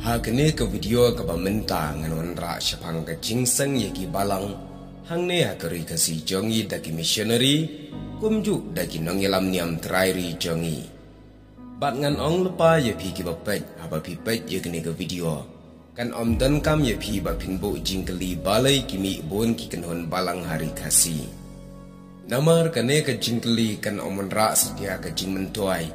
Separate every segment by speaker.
Speaker 1: Hakene ke video ke bamenta nganon ra syapang ke jingseng yaki balang hangne hakari kasi jongi daki missionary kumju daki nongilam niam trairi jongi. Bat ngan ong lepa ye pi ki bapet haba pi pet ye kene ke video. Kan om dan kam ye pi ba pinbo jingkeli balai kimi bon ki kenhon balang hari kasi. Namar kane ke jingkeli kan omon ra setia ke jing mentuai.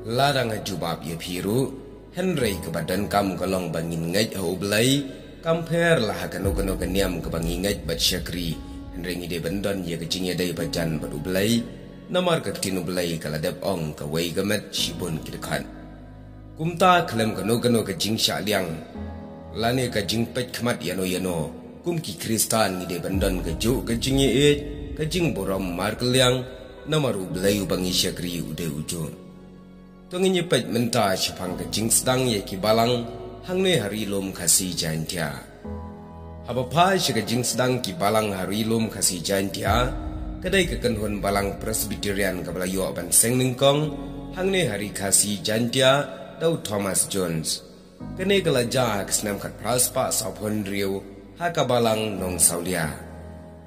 Speaker 1: Ladang jubab ye piru Henry ke badan kam kalong bangin ngaj au belai compare lah kano kaniam ke bangin ngaj bat syakri Henry ngide bendon ye ke jing ye dai bajan bat belai namar ke tinu belai kala dep ong ke wei gamet shibun kidekan kumta klem kano ke jing sha liang lane ke jing pet khmat yano kum ki kristan ngide bendon ke ju ke jing ye ke jing borom mar ke liang namaru belai bangi syakri ude ujun Tongin nyepet menta syapang ke jing sedang ye ki balang hangne hari lom kasi jantia. Haba pa ke jing sedang ki balang hari lom kasi jantia kadai ke kenhon balang Presbyterian ke balayo ban seng ningkong hangne hari kasi jantia dau Thomas Jones. Kene kelaja kesnam kat praspa saupon riu haka balang nong saulia.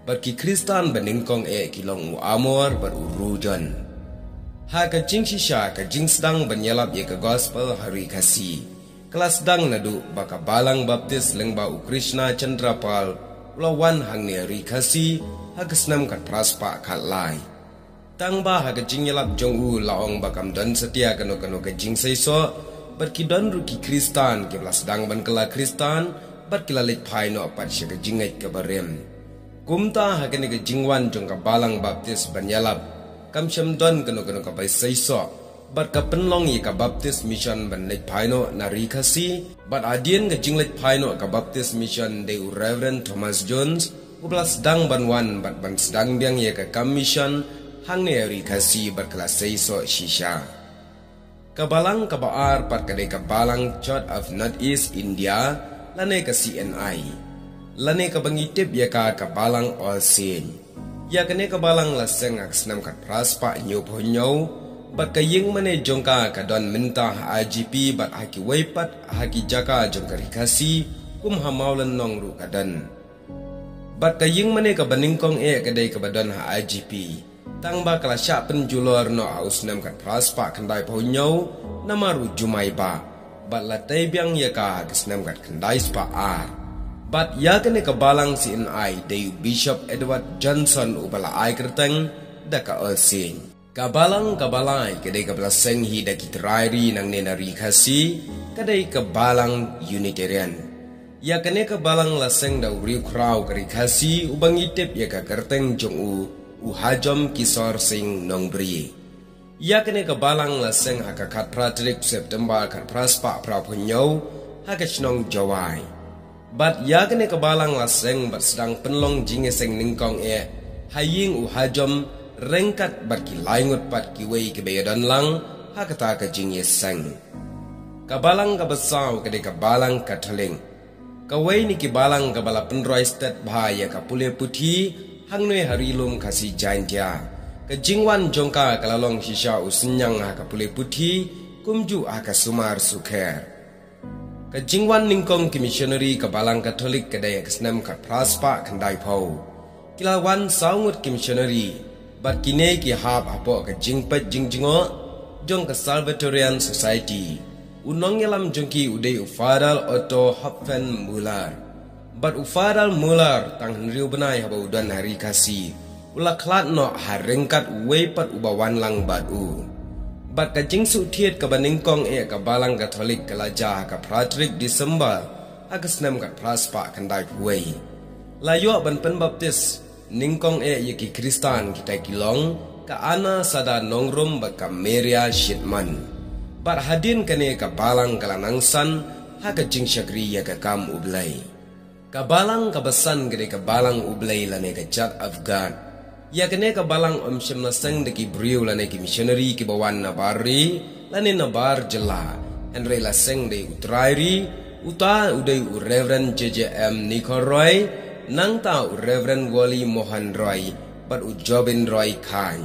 Speaker 1: Barki Kristan beningkong kilong amor berurujon. Ha ka jing shisha ka jing sedang benyalap ye ke gospel hari kasi. Kelas sedang nadu baka balang baptis lengba u Krishna Chandrapal lawan hang ni hari kasi ha kesnam kat praspa kat lai. Tang ba ha ka jing yalap jong u laong bakam don setia kano ke jing seiso berkidon ruki Kristan ke belas sedang ban kela Kristan bat kila lek pai no pat sya ka jingai ke barem. Kumta ha ke jingwan jong ka balang baptis benyalap Kam syam don kano ka pai seiso bat ka penlong ye ka baptist mission ban lek paino nari kasi bat adien ke jinglek paino ka baptist mission de Reverend Thomas Jones ublas dang ban wan bat ban sedang biang ye ka kam mission hang ne ri kasi bat kelas seiso shisha kabalang kabaar pat kadai kabalang Church of Northeast India lane ka CNI lane ka bangitip ye ka kabalang All Saint Ya kene kabalang laseng aksnam kat praspa nyo ponyo bat kaying mane jongka kadon minta IGP bat haki weipat haki jaka jongkari kasi kum hamaulan nong ru kadan bat kaying mane ka baningkong kadai kabadon IGP tang ba kala sya penjulor no ausnam kat praspa kandai ponyo namaru jumai ba bat latai biang ya ka aksnam kat kandai spa ar Bat ya kene kabalang CNI de Bishop Edward Johnson ubala ai kerteng daka olsing. Kabalang kedai kabalaseng hi daki terairi nang nenari kasi kadai kabalang Unitarian. Ya kene kabalang laseng da uriu krau kari kasi ubang itip ya ka kerteng jong u hajom kisor sing nongbri. Ya kene kabalang laseng hakakat pratrik September kat praspa prapunyo hakachnong jawai. Bat ya kene kabalang laseng bat sedang penlong jingeseng ningkong haying u hajom rengkat bat ki laingut pat ki wei ke bayadan lang hakata ka jingeseng kabalang kabasau kede kabalang kataling kawei ni kibalang kabala penroi stat bahaya ka pule puthi hangnoi harilum kasi jantia ke jingwan jongka kalalong shisha usenyang ka pule puthi kumju ka sumar sukher Kajingwan ningkong ki missionary kabalang Katolik kadaya kesnam ka praspa kandai pau. Kilawan saungut ki missionary bat kine ki hap apo ka jingpet jingjingo jong ka Salvatorian Society. Unong yalam jongki udai ufadal Otto Hopfen Muller. Bat ufadal Muller tang henriu benai haba udan hari kasi. Ula klat no harengkat weipat ubawan lang bat Bat ka jingsu tiet ka baningkong ka balang Katolik kalaja ka Pratrik Disember agasnam ka praspa kandai puwei. Layo ban penbaptis ningkong ki Kristan kita kilong ka ana sada nongrum bat ka Maria Shitman. Bat hadin kane ka balang kalanangsan haka jing syakri ya ka kam ublay. Ka balang kabasan gede ka balang ublay lane ka Church of God. Ya kene kabalang syam laseng deki briu lane ki missionary ki bawan na bari lane na bar jela Henry laseng de utrairi uta udai u Reverend JJM Nikoroy nang ta u Reverend Wali Mohan Roy bat u Jobin Roy Khan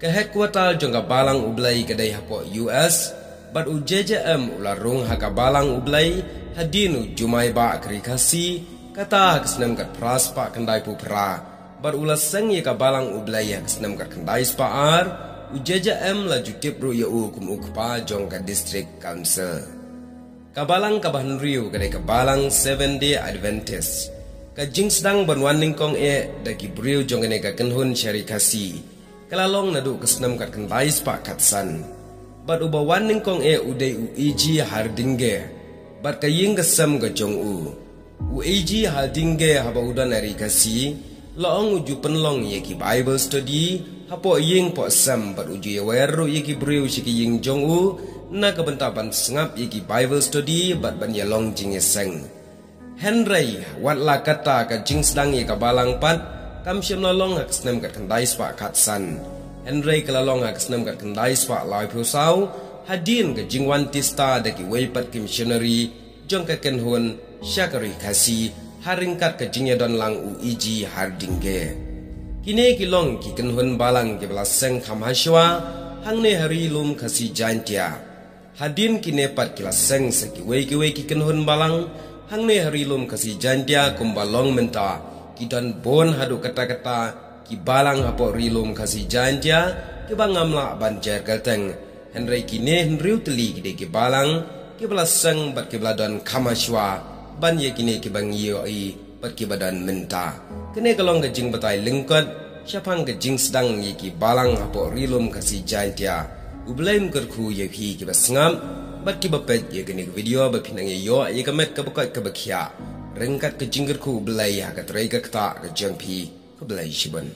Speaker 1: ke headquarter jong kabalang ublay kedai hapo US bat u JJM ularung hakabalang ublay hadinu jumay ba krikasi kata hakasnam kat praspa kandai pupra bat ulaseng ye kabalang ublay hakasnam kat kandai spaar u JJM la jutip ru ya kum ukpa jong kat district council kabalang kabahan riu kadai kabalang 7-day Adventist kajing sedang banwaning kong dagi briu jong ene ka kenhun syarikasi kalalong nadu kasnam kat kandai spa katsan bat uba waning kong uday uiji hardingge bat kaying kasam ga jong uiji hardingge haba udan ari kasi laong uju penlong yeki Bible study hapo ying po sam bat uju yaweru yeki briu shiki ying jong na kabentapan sengap yeki Bible study bat ban yalong jing yeseng Henry wat la kata ka jing sedang ye kabalang pat kam syam lalong hakasnam kat kandai spa katsan Henry kalalong hakasnam kat kandai spa lai pusau hadin ka jingwan tista daki weipat ki missionary jong ka kenhun syakari kasi haringkat ka jingya don lang uiji hardingge kini kilong ki kenhun balang ki belaseng khamhashwa hangne hari lum kasi jantia hadin kine pat kilaseng seki wei ki kenhun balang hangne hari lum kasi jantia kumbalong menta kidan bon hadu kata-kata ki balang hapo rilum kasi jantia ki bangamla banjar galteng Henry kine henriu teli ki balang ki belaseng bat ki bladon kamashwa ban ye kine ki bangiyo ai bat ki badan menta kene kalong gajing batai lengkot syapang gajing sedang ye ki balang hapo rilum kasi jantia ublaim kerku ye ki basngam bat ki bapet ye kene video bapinang ye yo ye kamet ka bakot ka bakhya rengkat gajing kerku ublai ha ka trai ka kta ka jangpi Kebelah Shiban.